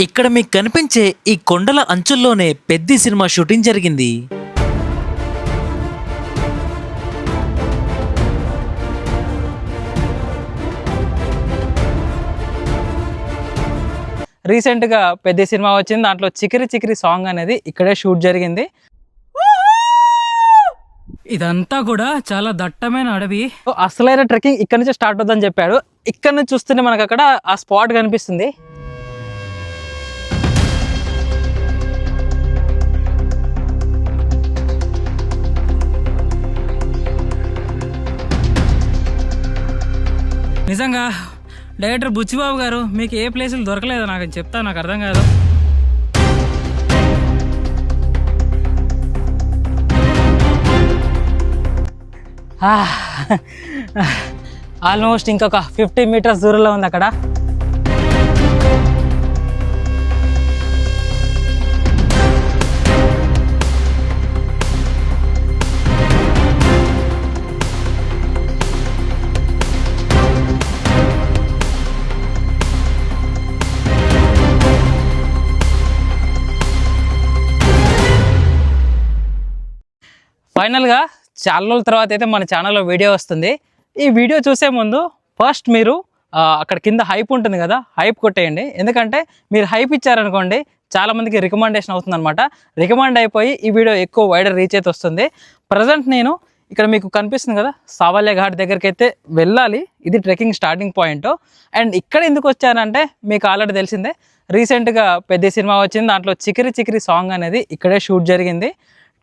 ఇక్కడ మీకు కనిపించే ఈ కొండల అంచుల్లోనే పెద్ది సినిమా షూటింగ్ జరిగింది. రీసెంట్గా పెద్ద సినిమా వచ్చింది. దాంట్లో చికిరి చికిరి సాంగ్ అనేది ఇక్కడే షూట్ జరిగింది. ఇదంతా కూడా చాలా దట్టమైన అడవి. అసలైన ట్రెక్కింగ్ ఇక్కడ నుంచి స్టార్ట్ అవుతుందని చెప్పాడు. ఇక్కడ నుంచి చూస్తుంటే మనకు అక్కడ ఆ స్పాట్ కనిపిస్తుంది. నిజంగా డైరెక్టర్ బుచ్చిబాబు గారు మీకు ఏ ప్లేసులు దొరకలేదో నాకు చెప్తా, నాకు అర్థం కాదు. ఆల్మోస్ట్ ఇంకొక 50 మీటర్స్ దూరంలో ఉంది అక్కడ. ఫైనల్గా చాలా రోజుల తర్వాత అయితే మన ఛానల్లో వీడియో వస్తుంది. ఈ వీడియో చూసే ముందు ఫస్ట్ మీరు అక్కడ కింద హైప్ ఉంటుంది కదా, హైప్ కొట్టేయండి. ఎందుకంటే మీరు హైప్ ఇచ్చారనుకోండి చాలామందికి రికమెండేషన్ అవుతుంది అనమాట. రికమెండ్ అయిపోయి ఈ వీడియో ఎక్కువ వైడర్ రీచ్ అయితే వస్తుంది. ప్రజెంట్ నేను ఇక్కడ మీకు కనిపిస్తుంది కదా సావల్య ఘాట్ దగ్గరికి అయితే వెళ్ళాలి. ఇది ట్రెక్కింగ్ స్టార్టింగ్ పాయింట్. అండ్ ఇక్కడ ఎందుకు వచ్చానంటే మీకు ఆల్రెడీ తెలిసిందే, రీసెంట్గా పెద్ద సినిమా వచ్చింది. దాంట్లో చికిరి చికిరి సాంగ్ అనేది ఇక్కడే షూట్ జరిగింది.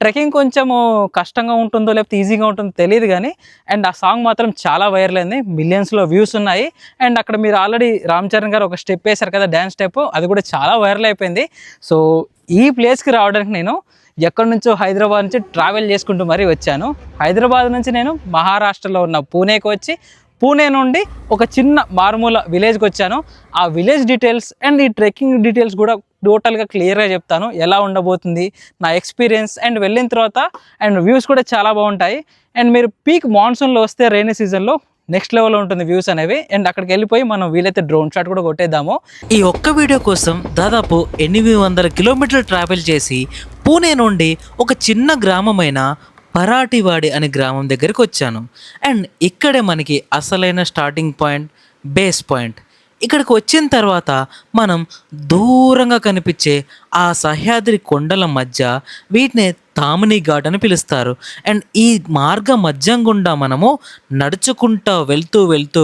ట్రెక్కింగ్ కొంచెము కష్టంగా ఉంటుందో లేకపోతే ఈజీగా ఉంటుందో తెలియదు కానీ, అండ్ ఆ సాంగ్ మాత్రం చాలా వైరల్ అయింది. మిలియన్స్లో వ్యూస్ ఉన్నాయి. అండ్ అక్కడ మీరు ఆల్రెడీ రామ్ చరణ్ గారు ఒక స్టెప్ వేశారు కదా, డ్యాన్స్ స్టెప్, అది కూడా చాలా వైరల్ అయిపోయింది. సో ఈ ప్లేస్కి రావడానికి నేను ఎక్కడి నుంచో హైదరాబాద్ నుంచి ట్రావెల్ చేసుకుంటూ మరీ వచ్చాను. హైదరాబాద్ నుంచి నేను మహారాష్ట్రలో ఉన్న పూణేకి వచ్చి, పూణే నుండి ఒక చిన్న మారుమూల విలేజ్కి వచ్చాను. ఆ విలేజ్ డీటెయిల్స్ అండ్ ఈ ట్రెక్కింగ్ డీటెయిల్స్ కూడా టోటల్గా క్లియర్గా చెప్తాను. ఎలా ఉండబోతుంది నా ఎక్స్పీరియన్స్, అండ్ వెళ్ళిన తర్వాత అండ్ వ్యూస్ కూడా చాలా బాగుంటాయి. అండ్ మీరు పీక్ మాన్సూన్లో వస్తే రైనీ సీజన్లో నెక్స్ట్ లెవెల్లో ఉంటుంది వ్యూస్ అనేవి. అండ్ అక్కడికి వెళ్ళిపోయి మనం వీలైతే డ్రోన్ షాట్ కూడా కొట్టేద్దాము. ఈ ఒక్క వీడియో కోసం దాదాపు 800 కిలోమీటర్లు ట్రావెల్ చేసి పూణే నుండి ఒక చిన్న గ్రామమైన పరాటివాడి అనే గ్రామం దగ్గరికి వచ్చాను. అండ్ ఇక్కడే మనకి అసలైన స్టార్టింగ్ పాయింట్, బేస్ పాయింట్. ఇక్కడికి వచ్చిన తర్వాత మనం దూరంగా కనిపించే ఆ సహ్యాద్రి కొండల మధ్య, వీటిని తామిని ఘాట్ అని పిలుస్తారు. అండ్ ఈ మార్గ మధ్యం గుండా మనము నడుచుకుంటూ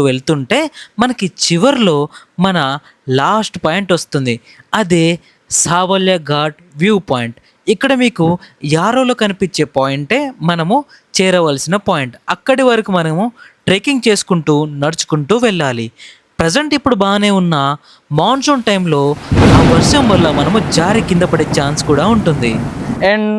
వెళ్తుంటే మనకి చివర్లో మన లాస్ట్ పాయింట్ వస్తుంది. అదే సావల్య ఘాట్ వ్యూ పాయింట్. ఇక్కడ మీకు యారోలో కనిపించే పాయింటే మనము చేరవలసిన పాయింట్. అక్కడి వరకు మనము ట్రెక్కింగ్ చేసుకుంటూ నడుచుకుంటూ వెళ్ళాలి. ప్రజెంట్ ఇప్పుడు బాగానే ఉన్న మాన్సూన్ టైంలో ఆ వర్షం వల్ల మనము జారి కింద పడే ఛాన్స్ కూడా ఉంటుంది. అండ్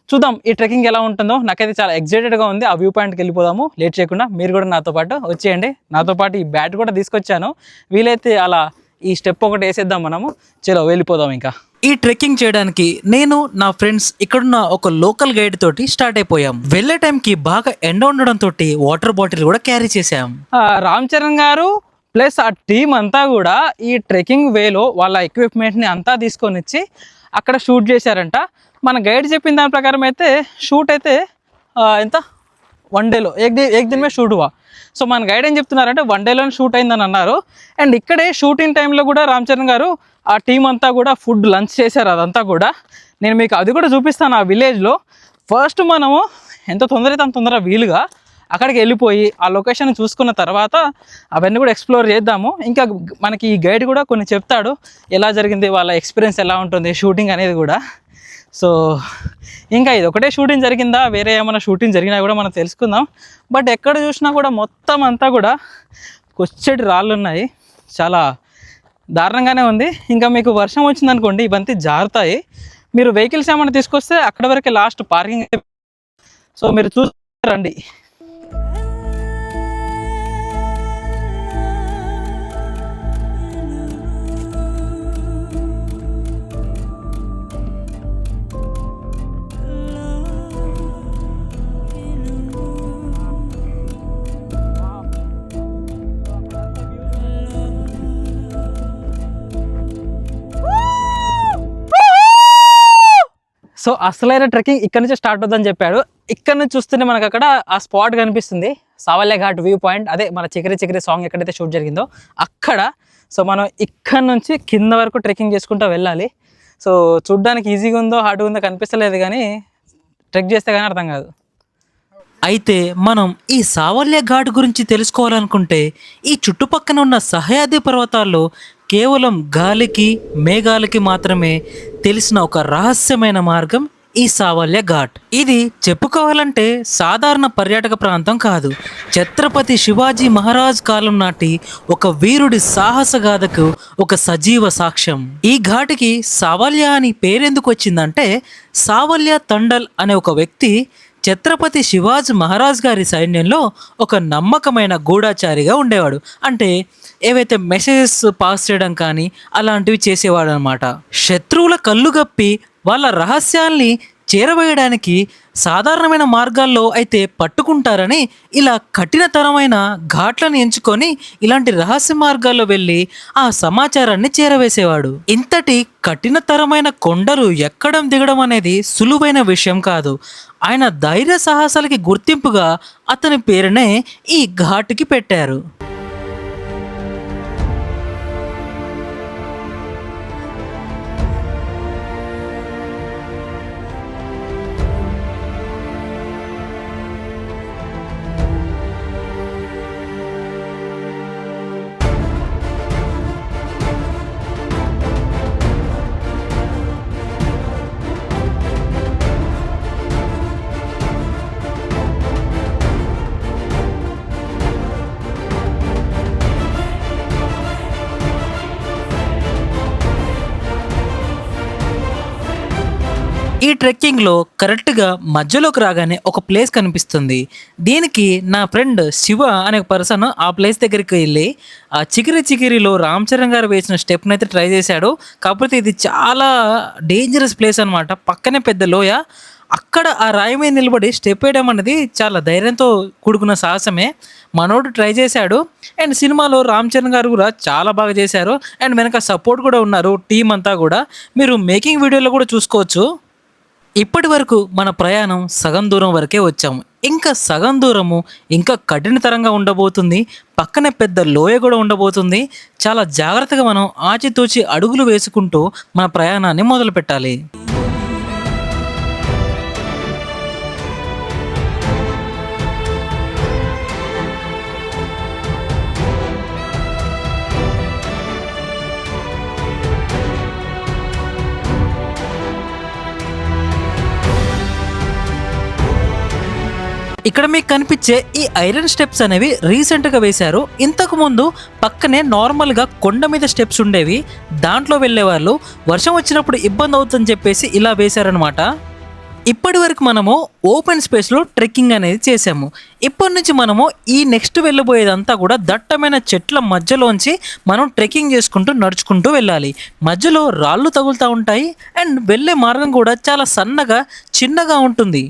చూద్దాం ఈ ట్రెక్కింగ్ ఎలా ఉంటుందో. నాకైతే చాలా ఎక్సైటెడ్గా ఉంది. ఆ వ్యూ పాయింట్కి వెళ్ళిపోదాము. లేట్ చేయకుండా మీరు కూడా నాతో పాటు వచ్చేయండి. నాతో పాటు ఈ బ్యాట్ కూడా తీసుకొచ్చాను. వీలైతే అలా ఈ స్టెప్ ఒకటి వేసేద్దాం మనము. చలో వెళ్ళిపోదాం. ఇంకా ఈ ట్రెక్కింగ్ చేయడానికి నేను, నా ఫ్రెండ్స్, ఇక్కడున్న ఒక లోకల్ గైడ్ తోటి స్టార్ట్ అయిపోయాం. వెళ్ళే టైంకి బాగా ఎండ ఉండడం తోటి వాటర్ బాటిల్ కూడా క్యారీ చేసాం. రామ్ చరణ్ గారు ప్లస్ ఆ టీం అంతా కూడా ఈ ట్రెక్కింగ్ వేలో వాళ్ళ ఎక్విప్మెంట్ని అంతా తీసుకొని వచ్చి అక్కడ షూట్ చేశారంట. మన గైడ్ చెప్పిన దాని ప్రకారం అయితే షూట్ అయితే ఎంత 1 డేలో ఏక్ దినమే షూట్ హువా. సో మన గైడ్ ఏం చెప్తున్నారంటే 1 డేలోనే షూట్ అయిందని అన్నారు. అండ్ ఇక్కడే షూటింగ్ టైంలో కూడా రామ్ చరణ్ గారు ఆ టీం అంతా కూడా ఫుడ్ లంచ్ చేశారు. అదంతా కూడా నేను మీకు అది కూడా చూపిస్తాను. ఆ విలేజ్లో ఫస్ట్ మనము ఎంత తొందర అంత తొందరగా వీలుగా అక్కడికి వెళ్ళిపోయి ఆ లొకేషన్ చూసుకున్న తర్వాత అవన్నీ కూడా ఎక్స్ప్లోర్ చేద్దాము. ఇంకా మనకి ఈ గైడ్ కూడా కొన్ని చెప్తాడు, ఎలా జరిగింది, వాళ్ళ ఎక్స్పీరియన్స్ ఎలా ఉంటుంది షూటింగ్ అనేది కూడా. సో ఇంకా ఇది ఒకటే షూటింగ్ జరిగిందా, వేరే ఏమైనా షూటింగ్ జరిగినా కూడా మనం తెలుసుకుందాం. బట్ ఎక్కడ చూసినా కూడా మొత్తం అంతా కూడా కొచ్చటి రాళ్ళు ఉన్నాయి. చాలా దారుణంగానే ఉంది. ఇంకా మీకు వర్షం వచ్చిందనుకోండి ఇవంతా జారుతాయి. మీరు వెహికల్స్ ఏమైనా తీసుకొస్తే అక్కడ వరకే లాస్ట్ పార్కింగ్. సో మీరు చూస్తారండి. సో అసలైన ట్రెక్కింగ్ ఇక్కడ నుంచి స్టార్ట్ అవుతుందని చెప్పాడు. ఇక్కడ నుంచి చూస్తుంటే మనకు అక్కడ ఆ స్పాట్ కనిపిస్తుంది, సావల్య ఘాట్ వ్యూ పాయింట్. అదే మన చికిరి చికిరి సాంగ్ ఎక్కడైతే షూట్ జరిగిందో అక్కడ. సో మనం ఇక్కడ నుంచి కింద వరకు ట్రెక్కింగ్ చేసుకుంటూ వెళ్ళాలి. సో చూడ్డానికి ఈజీగా ఉందో హార్డ్గా ఉందో కనిపిస్తలేదు, కానీ ట్రెక్ చేస్తే కానీ అర్థం కాదు. అయితే మనం ఈ సావల్య ఘాట్ గురించి తెలుసుకోవాలనుకుంటే ఈ చుట్టుపక్కన ఉన్న సహ్యాద్రి పర్వతాల్లో కేవలం గాలికి మేఘాలకి మాత్రమే తెలిసిన ఒక రహస్యమైన మార్గం ఈ సావల్య ఘాట్. ఇది చెప్పుకోవాలంటే సాధారణ పర్యాటక ప్రాంతం కాదు. ఛత్రపతి శివాజీ మహారాజ్ కాలం నాటి ఒక వీరుడి సాహసగాథకు ఒక సజీవ సాక్ష్యం. ఈ ఘాటికి సావల్య అని పేరెందుకు వచ్చిందంటే, సావల్య తండల్ అనే ఒక వ్యక్తి ఛత్రపతి శివాజీ మహారాజ్ గారి సైన్యంలో ఒక నమ్మకమైన గూఢాచారిగా ఉండేవాడు. అంటే ఏవైతే మెసేజెస్ పాస్ చేయడం కానీ అలాంటివి చేసేవాడు అనమాట. శత్రువుల కళ్ళు గప్పి వాళ్ళ రహస్యాల్ని చేరవేయడానికి సాధారణమైన మార్గాల్లో అయితే పట్టుకుంటారని ఇలా కఠినతరమైన ఘాట్లను ఎంచుకొని ఇలాంటి రహస్య మార్గాల్లో వెళ్ళి ఆ సమాచారాన్ని చేరవేసేవాడు. ఇంతటి కఠినతరమైన కొండలు ఎక్కడం దిగడం అనేది సులువైన విషయం కాదు. ఆయన ధైర్య సాహసాలకి గుర్తింపుగా అతని పేరునే ఈ ఘాటుకి పెట్టారు. ఈ ట్రెక్కింగ్లో కరెక్ట్గా మధ్యలోకి రాగానే ఒక ప్లేస్ కనిపిస్తుంది. దీనికి నా ఫ్రెండ్ శివ అనే పర్సన్ ఆ ప్లేస్ దగ్గరికి వెళ్ళి ఆ చికిరి చికిరిలో రామ్ చరణ్ గారు వేసిన స్టెప్ని అయితే ట్రై చేశాడు. కాకపోతే ఇది చాలా డేంజరస్ ప్లేస్ అనమాట. పక్కనే పెద్ద లోయ. అక్కడ ఆ రాయి మీద నిలబడి స్టెప్ వేయడం అనేది చాలా ధైర్యంతో కూడుకున్న సాహసమే. మనోడు ట్రై చేశాడు. అండ్ సినిమాలో రామ్ చరణ్ గారు కూడా చాలా బాగా చేశారు. అండ్ వెనక సపోర్ట్ కూడా ఉన్నారు టీం అంతా కూడా. మీరు మేకింగ్ వీడియోలో కూడా చూసుకోవచ్చు. ఇప్పటి వరకు మన ప్రయాణం సగం దూరం వరకే వచ్చాము. ఇంకా సగం దూరము ఇంకా కఠినతరంగా ఉండబోతుంది. పక్కనే పెద్ద లోయ కూడా ఉండబోతుంది. చాలా జాగ్రత్తగా మనం ఆచితూచి అడుగులు వేసుకుంటూ మన ప్రయాణాన్ని మొదలు పెట్టాలి. ఇక్కడ మీకు కనిపించే ఈ ఐరన్ స్టెప్స్ అనేవి రీసెంట్గా వేశారు. ఇంతకు ముందు పక్కనే నార్మల్గా కొండ మీద స్టెప్స్ ఉండేవి. దాంట్లో వెళ్ళేవాళ్ళు వర్షం వచ్చినప్పుడు ఇబ్బంది అవుతుందని చెప్పేసి ఇలా వేశారనమాట. ఇప్పటి వరకు మనము ఓపెన్ స్పేస్లో ట్రెక్కింగ్ అనేది చేసాము. ఇప్పటి నుంచి మనము ఈ నెక్స్ట్ వెళ్ళబోయేదంతా కూడా దట్టమైన చెట్ల మధ్యలోంచి మనం ట్రెక్కింగ్ చేసుకుంటూ నడుచుకుంటూ వెళ్ళాలి. మధ్యలో రాళ్ళు తగులుతూ ఉంటాయి. అండ్ వెళ్ళే మార్గం కూడా చాలా సన్నగా చిన్నగా ఉంటుంది.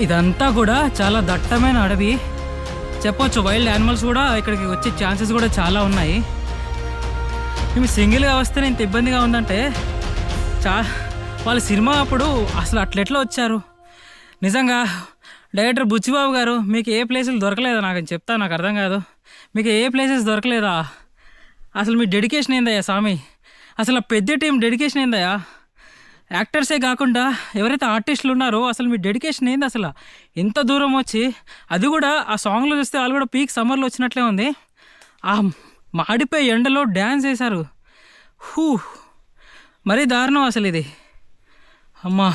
ఇదంతా కూడా చాలా దట్టమైన అడవి చెప్పొచ్చు. వైల్డ్ యానిమల్స్ కూడా ఇక్కడికి వచ్చే ఛాన్సెస్ కూడా చాలా ఉన్నాయి. మేము సింగిల్గా వస్తే ఇంత ఇబ్బందిగా ఉందంటే వాళ్ళ సినిమా అప్పుడు అసలు అట్లెట్లా వచ్చారు. నిజంగా డైరెక్టర్ బుచ్చిబాబు గారు మీకు ఏ ప్లేసులు దొరకలేదా నాకు చెప్తా, నాకు అర్థం కాదు. మీకు ఏ ప్లేసెస్ దొరకలేదా? అసలు మీ డెడికేషన్ ఏందయ్యా స్వామి? అసలు పెద్ద టీం డెడికేషన్ ఏందయ్యా? యాక్టర్సే కాకుండా ఎవరైతే ఆర్టిస్టులు ఉన్నారో అసలు మీ డెడికేషన్ ఏంది? అసలు ఎంత దూరం వచ్చి అది కూడా ఆ సాంగ్లో చూస్తే వాళ్ళు కూడా పీక్ సమ్మర్లో వచ్చినట్లే ఉంది. ఆ మాడిపోయి ఎండలో డ్యాన్స్ వేశారు. మరీ దారుణం అసలు ఇది. అమ్మా,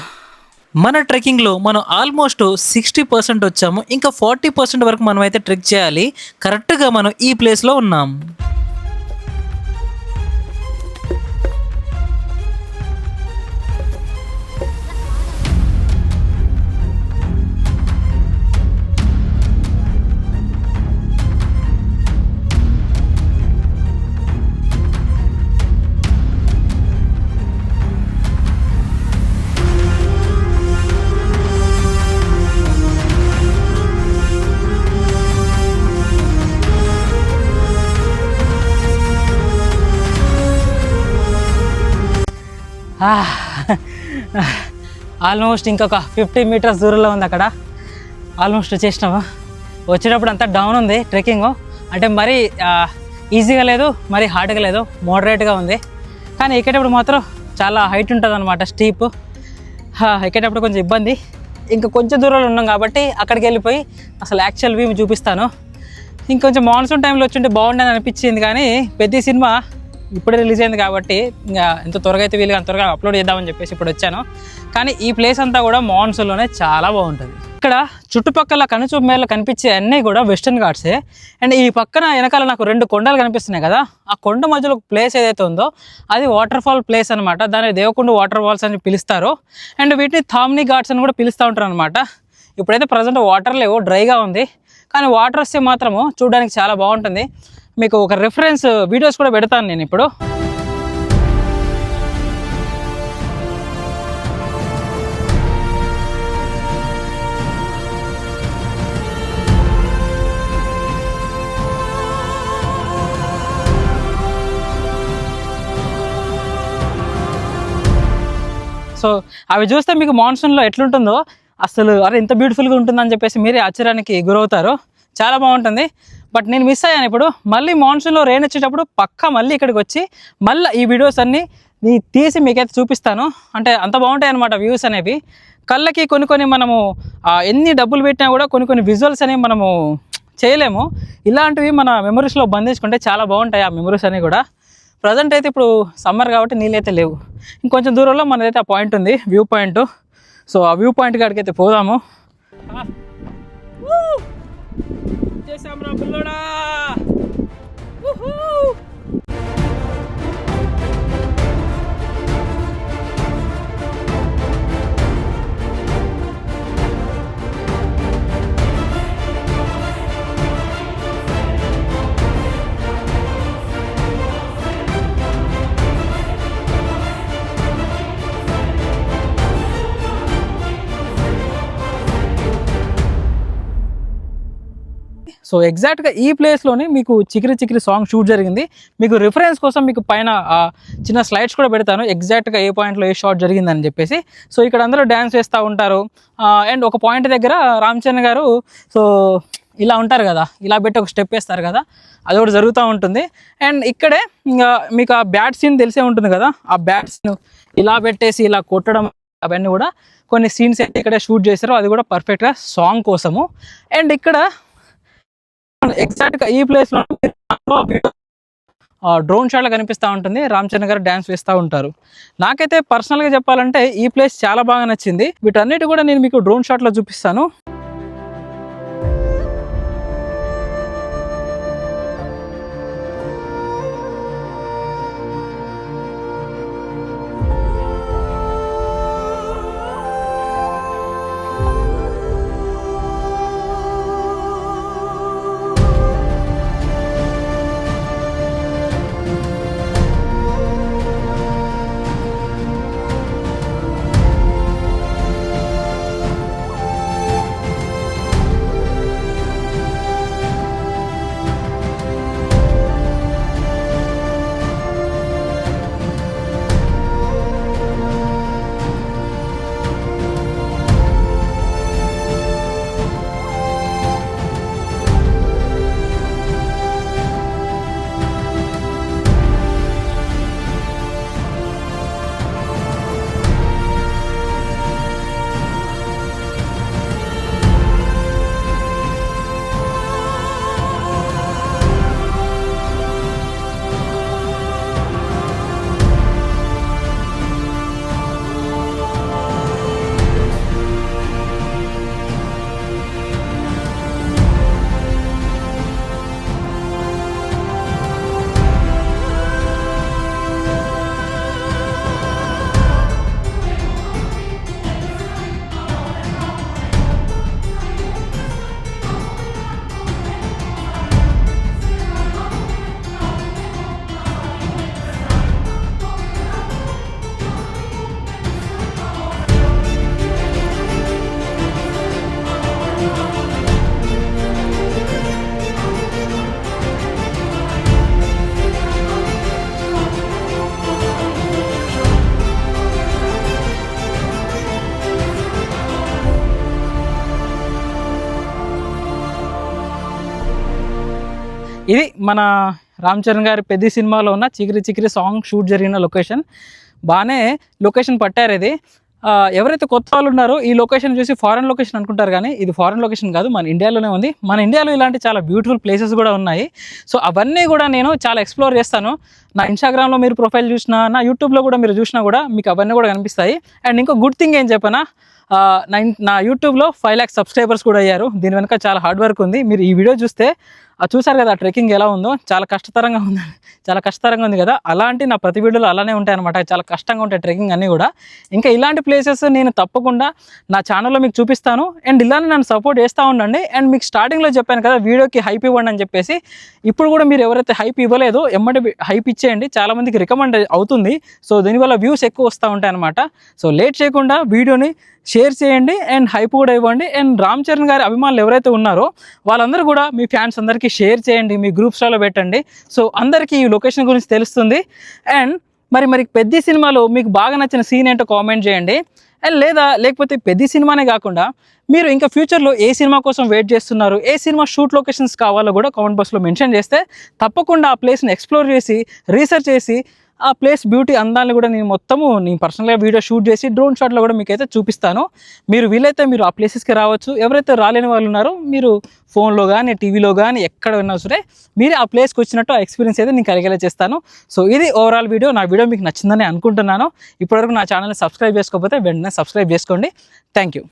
మన ట్రెక్కింగ్లో మనం ఆల్మోస్ట్ 60% వచ్చాము. ఇంకా 40% వరకు మనం అయితే ట్రెక్ చేయాలి. కరెక్ట్గా మనం ఈ ప్లేస్లో ఉన్నాం. ఆల్మోస్ట్ ఇంకొక 50 మీటర్స్ దూరంలో ఉంది అక్కడ. ఆల్మోస్ట్ వచ్చేసినాము. వచ్చేటప్పుడు అంతా డౌన్ ఉంది ట్రెక్కింగ్. అంటే మరీ ఈజీగా లేదు, మరీ హార్డ్గా లేదు, మోడరేట్గా ఉంది. కానీ ఎక్కేటప్పుడు మాత్రం చాలా హైట్ ఉంటుంది అనమాట, స్టీప్. ఎక్కేటప్పుడు కొంచెం ఇబ్బంది. ఇంకా కొంచెం దూరంలో ఉన్నాం కాబట్టి అక్కడికి వెళ్ళిపోయి అసలు యాక్చువల్ వ్యూ చూపిస్తాను. ఇంకొంచెం మాన్సూన్ టైంలో వచ్చుంటే బాగుండని అనిపించింది, కానీ పెద్ద సినిమా ఇప్పుడే రిలీజ్ అయింది కాబట్టి ఇంకా ఎంత త్వరగా అయితే వీలుగా అంత త్వరగా అప్లోడ్ చేద్దామని చెప్పేసి ఇప్పుడు వచ్చాను. కానీ ఈ ప్లేస్ అంతా కూడా మాన్సూన్లోనే చాలా బాగుంటుంది. ఇక్కడ చుట్టుపక్కల కనుచూపు మేరలో కనిపించే అన్నీ కూడా వెస్టర్న్ ఘాట్సే. అండ్ ఈ పక్కన వెనకాల నాకు 2 కొండలు కనిపిస్తున్నాయి కదా, ఆ కొండ మధ్యలో ప్లేస్ ఏదైతే ఉందో అది వాటర్ ఫాల్ ప్లేస్ అనమాట. దాన్ని దేవకుండ వాటర్ ఫాల్స్ అని పిలుస్తారు. అండ్ వీటిని థామ్ని ఘాట్స్ అని కూడా పిలుస్తూ ఉంటారు అనమాట. ఇప్పుడైతే ప్రజెంట్ వాటర్ లేవు, డ్రైగా ఉంది. కానీ వాటర్ వస్తే మాత్రము చూడడానికి చాలా బాగుంటుంది. మీకు ఒక రిఫరెన్స్ వీడియోస్ కూడా పెడతాను నేను ఇప్పుడు. సో అవి చూస్తే మీకు మాన్సూన్లో ఎట్లుంటుందో అసలు అరే ఇంత బ్యూటిఫుల్గా ఉంటుందని చెప్పేసి మీరే ఆశ్చర్యానికి గురవుతారు. చాలా బాగుంటుంది. బట్ నేను మిస్ అయ్యాను. ఇప్పుడు మళ్ళీ మాన్సూన్లో రెయిన్ వచ్చేటప్పుడు పక్కా మళ్ళీ ఇక్కడికి వచ్చి మళ్ళీ ఈ వీడియోస్ అన్నీ తీసి మీకైతే చూపిస్తాను. అంటే అంత బాగుంటాయి అన్నమాట వ్యూస్ అనేవి. కళ్ళకి కొన్ని మనము ఎన్ని డబ్బులు పెట్టినా కూడా కొన్ని విజువల్స్ అనేవి మనము చేయలేము. ఇలాంటివి మన మెమరీస్లో బంధించుకుంటే చాలా బాగుంటాయి ఆ మెమరీస్ అనేవి కూడా. ప్రజెంట్ అయితే ఇప్పుడు సమ్మర్ కాబట్టి నీళ్ళైతే లేవు. ఇంకొంచెం దూరంలో మనదైతే ఆ పాయింట్ ఉంది, వ్యూ పాయింట్. సో ఆ వ్యూ పాయింట్ కాడికి అయితే పోదాము. సో ఎగ్జాక్ట్గా ఈ ప్లేస్లోనే మీకు చికిరి సాంగ్ షూట్ జరిగింది. మీకు రిఫరెన్స్ కోసం మీకు పైన చిన్న స్లైడ్స్ కూడా పెడతాను, ఎగ్జాక్ట్గా ఏ పాయింట్లో ఏ షాట్ జరిగిందని చెప్పేసి. సో ఇక్కడ అందరూ డ్యాన్స్ వేస్తూ ఉంటారు. అండ్ ఒక పాయింట్ దగ్గర రామ్ చరణ్ గారు సో ఇలా ఉంటారు కదా, ఇలా పెట్టి ఒక స్టెప్ వేస్తారు కదా, అది కూడా జరుగుతూ ఉంటుంది. అండ్ ఇక్కడే ఇంకా మీకు ఆ బ్యాట్ సీన్ తెలిసే ఉంటుంది కదా, ఆ బ్యాట్ సీన్ ఇలా పెట్టేసి ఇలా కొట్టడం అవన్నీ కూడా కొన్ని సీన్స్ అయితే ఇక్కడే షూట్ చేశారు. అది కూడా పర్ఫెక్ట్గా సాంగ్ కోసము. అండ్ ఇక్కడ ఎగ్జాక్ట్గా ఈ ప్లేస్లో డ్రోన్ షాట్లో కనిపిస్తూ ఉంటుంది. రామ్ చరణ్ గారు డ్యాన్స్ వేస్తూ ఉంటారు. నాకైతే పర్సనల్గా చెప్పాలంటే ఈ ప్లేస్ చాలా బాగా నచ్చింది. వీటన్నిటి కూడా నేను మీకు డ్రోన్ షాట్లో చూపిస్తాను. ఇది మన రామ్ చరణ్ గారి పెద్ద సినిమాలో ఉన్న చికిరి చికిరి సాంగ్ షూట్ జరిగిన లొకేషన్. బాగానే లొకేషన్ పట్టారు ఇది. ఎవరైతే కొత్త వాళ్ళు ఉన్నారో ఈ లొకేషన్ చూసి ఫారెన్ లొకేషన్ అనుకుంటారు, కానీ ఇది ఫారెన్ లొకేషన్ కాదు, మన ఇండియాలోనే ఉంది. మన ఇండియాలో ఇలాంటి చాలా బ్యూటిఫుల్ ప్లేసెస్ కూడా ఉన్నాయి. సో అవన్నీ కూడా నేను చాలా ఎక్స్ప్లోర్ చేస్తాను. నా ఇన్స్టాగ్రామ్లో మీరు ప్రొఫైల్ చూసినా, నా యూట్యూబ్లో కూడా మీరు చూసినా కూడా మీకు అవన్నీ కూడా కనిపిస్తాయి. అండ్ ఇంకో గుడ్ థింగ్ ఏం చెప్పనా, నా యూట్యూబ్లో 5 lakhs సబ్స్క్రైబర్స్ కూడా అయ్యారు. దీని వెనక చాలా హార్డ్ వర్క్ ఉంది. మీరు ఈ వీడియో చూస్తే చూసారు కదా ట్రెక్కింగ్ ఎలా ఉందో, చాలా కష్టతరంగా ఉంది కదా. అలాంటి నా ప్రతి వీడియోలో అలానే ఉంటాయి అనమాట. చాలా కష్టంగా ఉంటాయి ట్రెక్కింగ్ అన్నీ కూడా. ఇంకా ఇలాంటి ప్లేసెస్ నేను తప్పకుండా నా ఛానల్లో మీకు చూపిస్తాను. అండ్ ఇలానే నన్ను సపోర్ట్ చేస్తూ ఉండండి. అండ్ మీకు స్టార్టింగ్లో చెప్పాను కదా వీడియోకి హైప్ ఇవ్వండి అని చెప్పేసి. ఇప్పుడు కూడా మీరు ఎవరైతే హైప్ ఇవ్వలేదో ఎమ్మటి హైప్ ఇచ్చేయండి, చాలామందికి రికమెండ్ అవుతుంది. సో దీనివల్ల వ్యూస్ ఎక్కువ వస్తూ ఉంటాయి అనమాట. సో లేట్ చేయకుండా వీడియోని షేర్ చేయండి అండ్ హైప్ కూడా ఇవ్వండి. అండ్ రామ్ చరణ్ గారి అభిమానులు ఎవరైతే ఉన్నారో వాళ్ళందరూ కూడా మీ ఫ్యాన్స్ అందరికీ షేర్ చేయండి, మీ గ్రూప్స్లో పెట్టండి. సో అందరికీ ఈ లొకేషన్ గురించి తెలుస్తుంది. అండ్ మరి పెద్ద సినిమాలో మీకు బాగా నచ్చిన సీన్ ఏంటో కామెంట్ చేయండి. అండ్ లేకపోతే పెద్ద సినిమానే కాకుండా మీరు ఇంకా ఫ్యూచర్లో ఏ సినిమా కోసం వెయిట్ చేస్తున్నారు, ఏ సినిమా షూట్ లొకేషన్స్ కావాలో కూడా కామెంట్ బాక్స్లో మెన్షన్ చేస్తే తప్పకుండా ఆ ప్లేస్ని ఎక్స్ప్లోర్ చేసి రీసెర్చ్ చేసి ఆ ప్లేస్ బ్యూటీ అందాన్ని కూడా నేను పర్సనల్గా వీడియో షూట్ చేసి డ్రోన్ షాట్లో కూడా మీకైతే చూపిస్తాను. మీరు వీలైతే మీరు ఆ ప్లేసెస్కి రావచ్చు. ఎవరైతే రాలేని వాళ్ళు ఉన్నారో మీరు ఫోన్లో కానీ టీవీలో కానీ ఎక్కడ ఉన్నా సరే మీరు ఆ ప్లేస్కి వచ్చినట్టు ఆ ఎక్స్పీరియన్స్ అయితే నేను కలిగేలా చేస్తాను. సో ఇది ఓవరాల్ వీడియో. నా వీడియో మీకు నచ్చిందని అనుకుంటున్నాను. ఇప్పటివరకు నా ఛానల్ని సబ్స్క్రైబ్ చేసుకోకపోతే వెంటనే సబ్స్క్రైబ్ చేసుకోండి. Thank you.